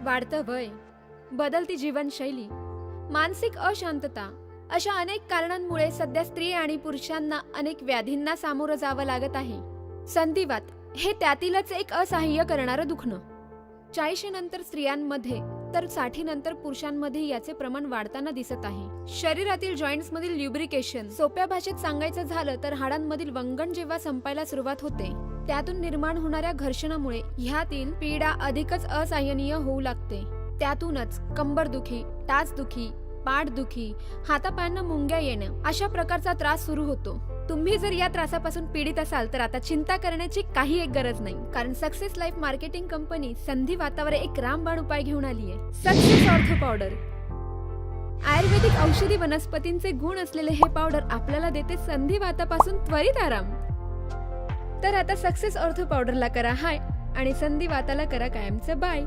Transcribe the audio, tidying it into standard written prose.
वाढतं वय, बदलती जीवनशैली, मानसिक अशांतता अशा अनेक कारणांमुळे सध्या स्त्री आणि पुरुषांना अनेक व्याधींना सामोरं जावं लागत आहे. संधिवात हे त्यातीलच एक असह्य करणारं दुखणं. 40 नंतर स्त्रियांमध्ये तर 60 नंतर पुरुषांमध्ये याचे प्रमाण वाढताना दिसत आहे. शरीरातील जॉईंट्स मधील ल्युब्रिकेशन, सोप्या भाषेत सांगायचं झालं तर हाडांमधील वंगण जेव्हा संपायला सुरुवात होते त्यातून निर्माण होणाऱ्या घर्षणामुळे ह्यातील पीडा अधिकच असह्यनीय होऊ लागते. त्यातूनच कंबरदुखी, टाचदुखी, पाठदुखी, हातापायांना मुंग्या येणं अशा प्रकारचा त्रास सुरू होतो. तुम्ही जर या त्रासापासून पीडित असाल तर आता चिंता करण्याची काही एक गरज नाही, कारण सक्सेस लाईफ मार्केटिंग कंपनी संधिवातावर एक रामबाण उपाय घेऊन आली आहे. Success ortho powder. आयुर्वेदिक औषधी वनस्पतींचे गुण असलेले हे पावडर आपल्याला देते संधिवातापासून त्वरित आराम. तर आता सक्सेस ऑर्थो पावडरला करा हाय आणि संधिवाताला करा कायमचं बाय.